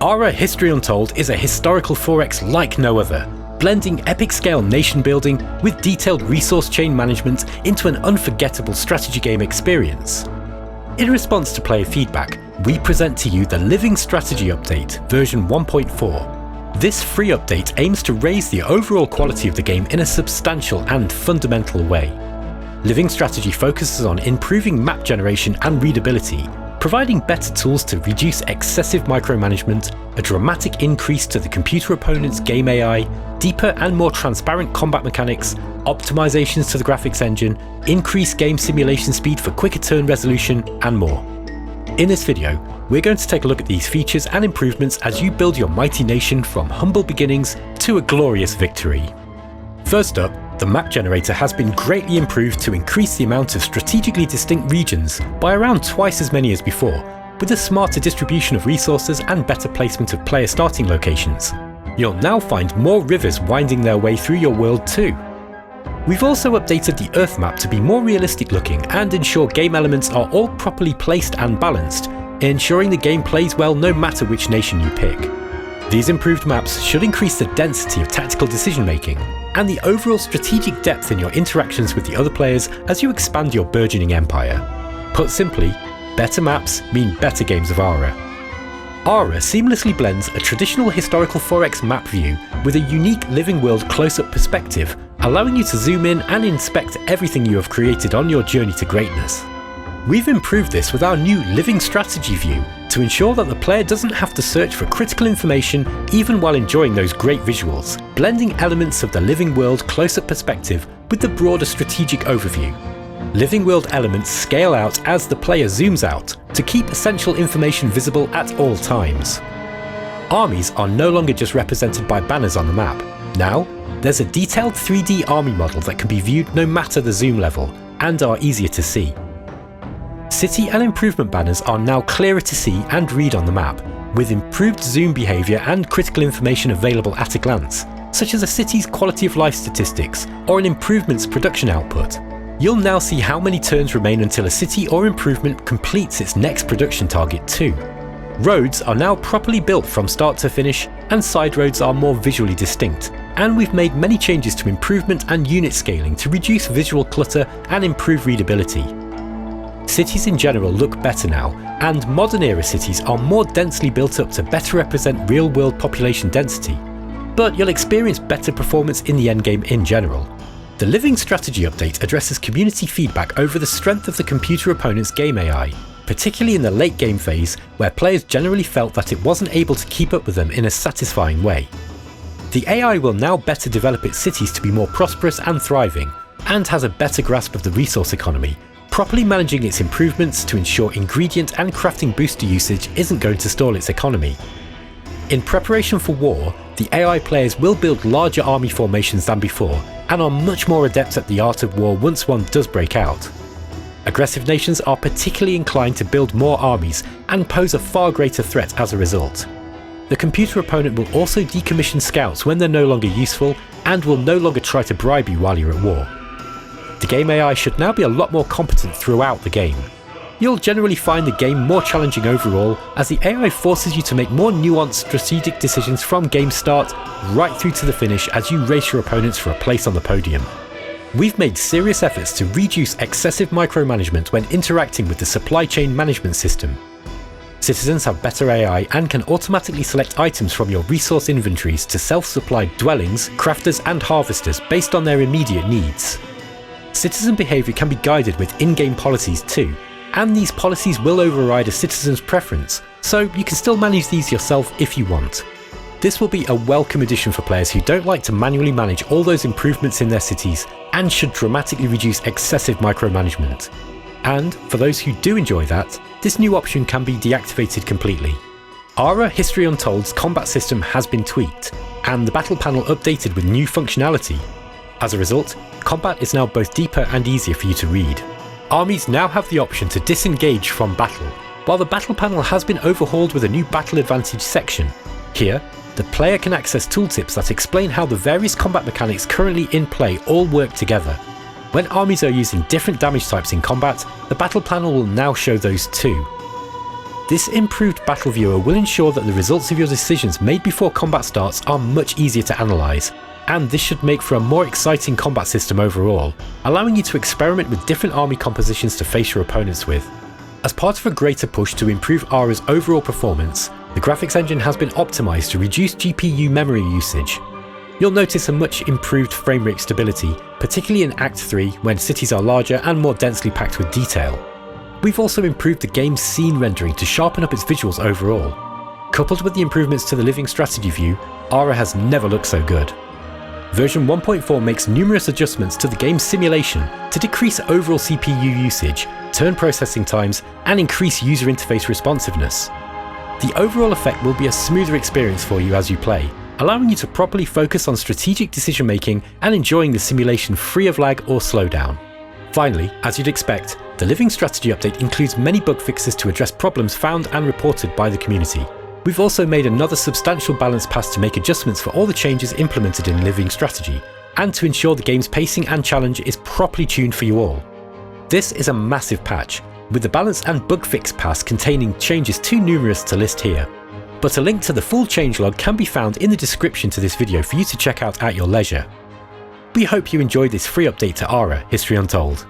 Ara History Untold is a historical 4X like no other, blending epic-scale nation-building with detailed resource chain management into an unforgettable strategy game experience. In response to player feedback, we present to you the Living Strategy Update, version 1.4. This free update aims to raise the overall quality of the game in a substantial and fundamental way. Living Strategy focuses on improving map generation and readability, providing better tools to reduce excessive micromanagement, a dramatic increase to the computer opponent's game AI, deeper and more transparent combat mechanics, optimizations to the graphics engine, increased game simulation speed for quicker turn resolution, and more. In this video, we're going to take a look at these features and improvements as you build your mighty nation from humble beginnings to a glorious victory. First up, the map generator has been greatly improved to increase the amount of strategically distinct regions by around twice as many as before, with a smarter distribution of resources and better placement of player starting locations. You'll now find more rivers winding their way through your world too. We've also updated the Earth map to be more realistic looking and ensure game elements are all properly placed and balanced, ensuring the game plays well no matter which nation you pick. These improved maps should increase the density of tactical decision making and the overall strategic depth in your interactions with the other players as you expand your burgeoning empire. Put simply, better maps mean better games of Ara. Ara seamlessly blends a traditional historical 4X map view with a unique living world close-up perspective, allowing you to zoom in and inspect everything you have created on your journey to greatness. We've improved this with our new Living Strategy view to ensure that the player doesn't have to search for critical information even while enjoying those great visuals, blending elements of the living world close-up perspective with the broader strategic overview. Living world elements scale out as the player zooms out to keep essential information visible at all times. Armies are no longer just represented by banners on the map. Now, there's a detailed 3D army model that can be viewed no matter the zoom level, and are easier to see. City and improvement banners are now clearer to see and read on the map, with improved zoom behaviour and critical information available at a glance, such as a city's quality of life statistics or an improvement's production output. You'll now see how many turns remain until a city or improvement completes its next production target too. Roads are now properly built from start to finish, and side roads are more visually distinct, and we've made many changes to improvement and unit scaling to reduce visual clutter and improve readability. Cities in general look better now, and modern era cities are more densely built up to better represent real-world population density, but you'll experience better performance in the endgame in general. The Living Strategy Update addresses community feedback over the strength of the computer opponent's game AI, particularly in the late game phase where players generally felt that it wasn't able to keep up with them in a satisfying way. The AI will now better develop its cities to be more prosperous and thriving, and has a better grasp of the resource economy, properly managing its improvements to ensure ingredient and crafting booster usage isn't going to stall its economy. In preparation for war, the AI players will build larger army formations than before, and are much more adept at the art of war once one does break out. Aggressive nations are particularly inclined to build more armies and pose a far greater threat as a result. The computer opponent will also decommission scouts when they're no longer useful, and will no longer try to bribe you while you're at war. The game AI should now be a lot more competent throughout the game. You'll generally find the game more challenging overall, as the AI forces you to make more nuanced strategic decisions from game start right through to the finish as you race your opponents for a place on the podium. We've made serious efforts to reduce excessive micromanagement when interacting with the supply chain management system. Citizens have better AI and can automatically select items from your resource inventories to self-supply dwellings, crafters and harvesters based on their immediate needs. Citizen behaviour can be guided with in-game policies too, and these policies will override a citizen's preference, so you can still manage these yourself if you want. This will be a welcome addition for players who don't like to manually manage all those improvements in their cities, and should dramatically reduce excessive micromanagement. And for those who do enjoy that, this new option can be deactivated completely. Ara History Untold's combat system has been tweaked, and the battle panel updated with new functionality. As a result, combat is now both deeper and easier for you to read. Armies now have the option to disengage from battle, while the battle panel has been overhauled with a new battle advantage section. Here, the player can access tooltips that explain how the various combat mechanics currently in play all work together. When armies are using different damage types in combat, the battle panel will now show those too. This improved battle viewer will ensure that the results of your decisions made before combat starts are much easier to analyse, and this should make for a more exciting combat system overall, allowing you to experiment with different army compositions to face your opponents with. As part of a greater push to improve Ara's overall performance, the graphics engine has been optimised to reduce GPU memory usage. You'll notice a much improved framerate stability, particularly in Act 3 when cities are larger and more densely packed with detail. We've also improved the game's scene rendering to sharpen up its visuals overall. Coupled with the improvements to the living strategy view, Ara has never looked so good. Version 1.4 makes numerous adjustments to the game's simulation to decrease overall CPU usage, turn processing times, and increase user interface responsiveness. The overall effect will be a smoother experience for you as you play, allowing you to properly focus on strategic decision making and enjoying the simulation free of lag or slowdown. Finally, as you'd expect, the Living Strategy update includes many bug fixes to address problems found and reported by the community. We've also made another substantial balance pass to make adjustments for all the changes implemented in Living Strategy, and to ensure the game's pacing and challenge is properly tuned for you all. This is a massive patch, with the balance and bug fix pass containing changes too numerous to list here. But a link to the full changelog can be found in the description to this video for you to check out at your leisure. We hope you enjoyed this free update to Ara History Untold.